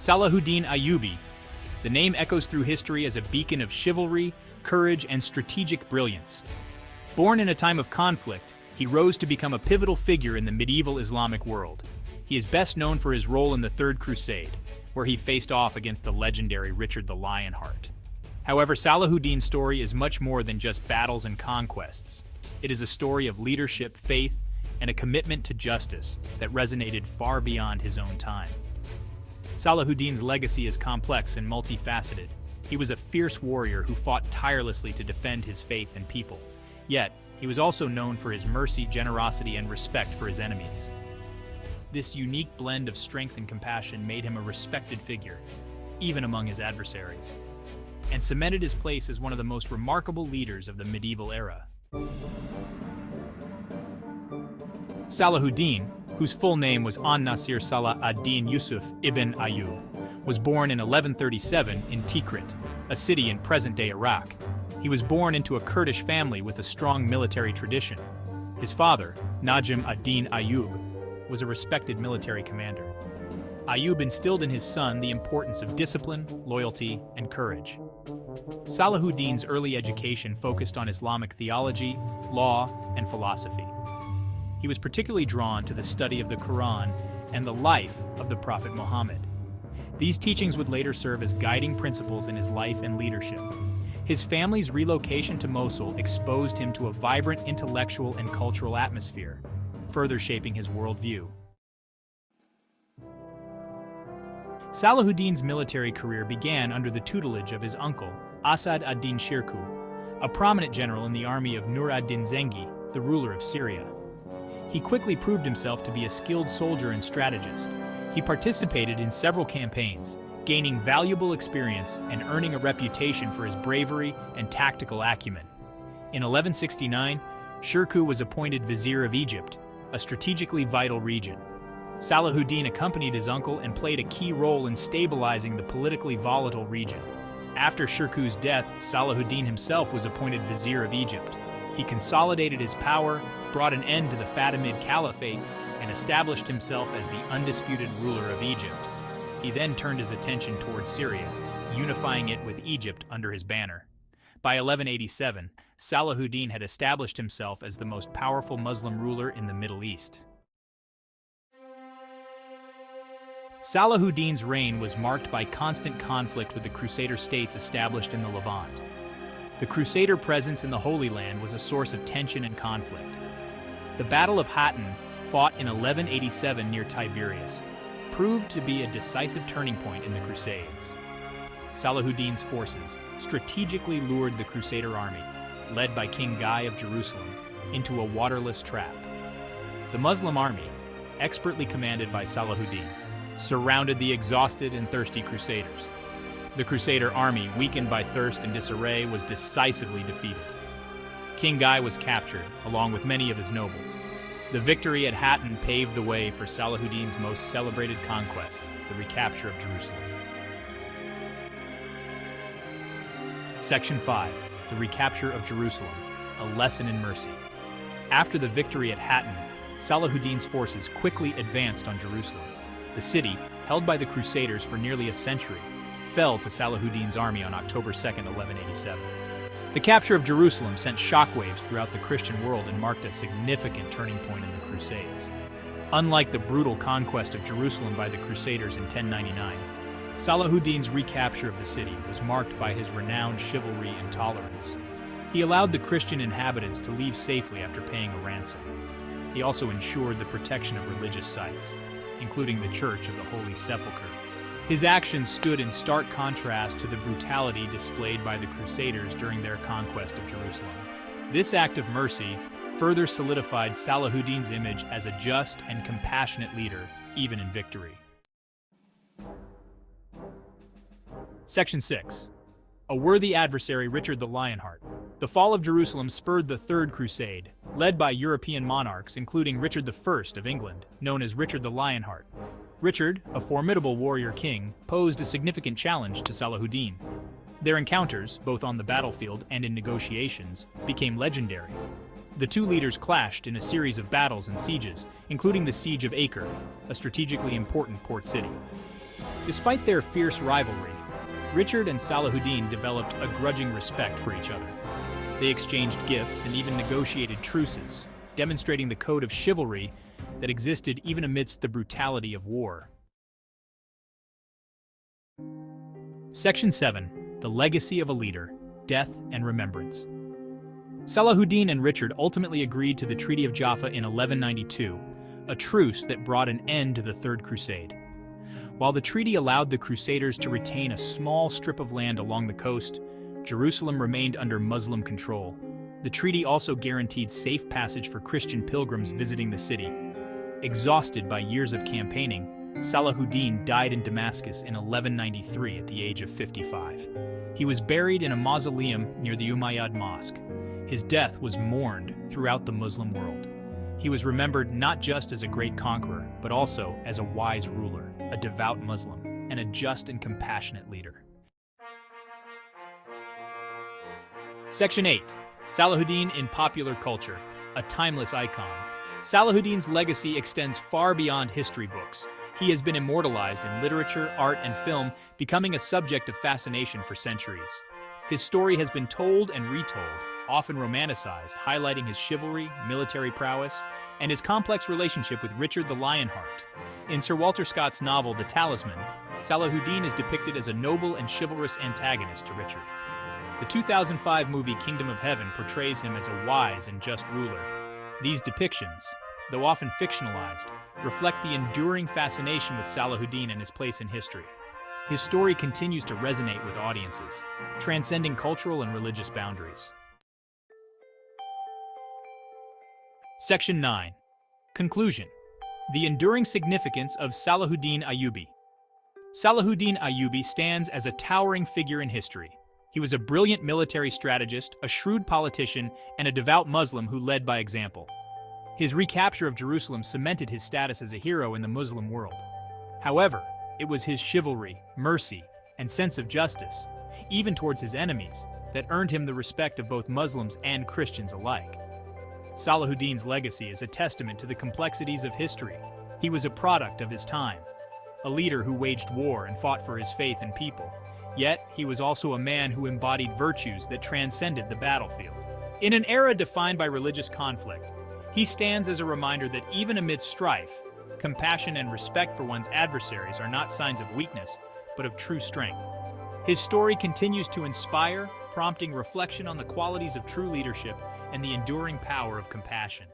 Salauddin Ayyubi. The name echoes through history as a beacon of chivalry, courage, and strategic brilliance. Born in a time of conflict, he rose to become a pivotal figure in the medieval Islamic world. He is best known for his role in the Third Crusade, where he faced off against the legendary Richard the Lionheart. However, Salahuddin's story is much more than just battles and conquests. It is a story of leadership, faith, and a commitment to justice that resonated far beyond his own time. Salahuddin's legacy is complex and multifaceted. He was a fierce warrior who fought tirelessly to defend his faith and people. Yet, he was also known for his mercy, generosity, and respect for his enemies. This unique blend of strength and compassion made him a respected figure, even among his adversaries, and cemented his place as one of the most remarkable leaders of the medieval era. Salahuddin, whose full name was An-Nasir Salah ad-Din Yusuf ibn Ayyub, was born in 1137 in Tikrit, a city in present-day Iraq. He was born into a Kurdish family with a strong military tradition. His father, Najm ad-Din Ayyub, was a respected military commander. Ayyub instilled in his son the importance of discipline, loyalty, and courage. Salahuddin's early education focused on Islamic theology, law, and philosophy. He was particularly drawn to the study of the Quran and the life of the Prophet Muhammad. These teachings would later serve as guiding principles in his life and leadership. His family's relocation to Mosul exposed him to a vibrant intellectual and cultural atmosphere, further shaping his worldview. Salahuddin's military career began under the tutelage of his uncle, Asad ad-Din Shirkuh, a prominent general in the army of Nur ad-Din Zangi, the ruler of Syria. He quickly proved himself to be a skilled soldier and strategist. He participated in several campaigns, gaining valuable experience and earning a reputation for his bravery and tactical acumen. In 1169, Shirkuh was appointed Vizier of Egypt, a strategically vital region. Salahuddin accompanied his uncle and played a key role in stabilizing the politically volatile region. After Shirkuh's death, Salahuddin himself was appointed Vizier of Egypt. He consolidated his power, brought an end to the Fatimid Caliphate, and established himself as the undisputed ruler of Egypt. He then turned his attention towards Syria, unifying it with Egypt under his banner. By 1187, Salahuddin had established himself as the most powerful Muslim ruler in the Middle East. Salahuddin's reign was marked by constant conflict with the Crusader states established in the Levant. The Crusader presence in the Holy Land was a source of tension and conflict. The Battle of Hattin, fought in 1187 near Tiberias, proved to be a decisive turning point in the Crusades. Salahuddin's forces strategically lured the Crusader army, led by King Guy of Jerusalem, into a waterless trap. The Muslim army, expertly commanded by Salahuddin, surrounded the exhausted and thirsty Crusaders. The Crusader army, weakened by thirst and disarray, was decisively defeated. King Guy was captured, along with many of his nobles. The victory at Hattin paved the way for Salahuddin's most celebrated conquest, the recapture of Jerusalem. Section 5. The recapture of Jerusalem, a lesson in mercy. After the victory at Hattin, Salahuddin's forces quickly advanced on Jerusalem. The city, held by the Crusaders for nearly a century, fell to Salahuddin's army on October 2, 1187. The capture of Jerusalem sent shockwaves throughout the Christian world and marked a significant turning point in the Crusades. Unlike the brutal conquest of Jerusalem by the Crusaders in 1099, Salahuddin's recapture of the city was marked by his renowned chivalry and tolerance. He allowed the Christian inhabitants to leave safely after paying a ransom. He also ensured the protection of religious sites, including the Church of the Holy Sepulchre. His actions stood in stark contrast to the brutality displayed by the Crusaders during their conquest of Jerusalem. This act of mercy further solidified Salahuddin's image as a just and compassionate leader, even in victory. Section 6. A worthy adversary, Richard the Lionheart. The fall of Jerusalem spurred the Third Crusade, led by European monarchs including Richard I of England, known as Richard the Lionheart. Richard, a formidable warrior king, posed a significant challenge to Salahuddin. Their encounters, both on the battlefield and in negotiations, became legendary. The two leaders clashed in a series of battles and sieges, including the Siege of Acre, a strategically important port city. Despite their fierce rivalry, Richard and Salahuddin developed a grudging respect for each other. They exchanged gifts and even negotiated truces, demonstrating the code of chivalry that existed even amidst the brutality of war. Section 7. The Legacy of a Leader, Death and Remembrance. Salahuddin and Richard ultimately agreed to the Treaty of Jaffa in 1192, a truce that brought an end to the Third Crusade. While the treaty allowed the Crusaders to retain a small strip of land along the coast, Jerusalem remained under Muslim control. The treaty also guaranteed safe passage for Christian pilgrims visiting the city. Exhausted by years of campaigning, Salahuddin died in Damascus in 1193 at the age of 55. He was buried in a mausoleum near the Umayyad Mosque. His death was mourned throughout the Muslim world. He was remembered not just as a great conqueror, but also as a wise ruler, a devout Muslim, and a just and compassionate leader. Section 8. Salahuddin in popular culture, a timeless icon. Salahuddin's legacy extends far beyond history books. He has been immortalized in literature, art, and film, becoming a subject of fascination for centuries. His story has been told and retold, often romanticized, highlighting his chivalry, military prowess, and his complex relationship with Richard the Lionheart. In Sir Walter Scott's novel The Talisman, Salahuddin is depicted as a noble and chivalrous antagonist to Richard. The 2005 movie Kingdom of Heaven portrays him as a wise and just ruler. These depictions, though often fictionalized, reflect the enduring fascination with Salahuddin and his place in history. His story continues to resonate with audiences, transcending cultural and religious boundaries. Section 9. Conclusion. The enduring significance of Salauddin Ayyubi. Salahuddin Ayyubi stands as a towering figure in history. He was a brilliant military strategist, a shrewd politician, and a devout Muslim who led by example. His recapture of Jerusalem cemented his status as a hero in the Muslim world. However, it was his chivalry, mercy, and sense of justice, even towards his enemies, that earned him the respect of both Muslims and Christians alike. Salahuddin's legacy is a testament to the complexities of history. He was a product of his time, a leader who waged war and fought for his faith and people. Yet, he was also a man who embodied virtues that transcended the battlefield. In an era defined by religious conflict, he stands as a reminder that even amid strife, compassion and respect for one's adversaries are not signs of weakness, but of true strength. His story continues to inspire, prompting reflection on the qualities of true leadership and the enduring power of compassion.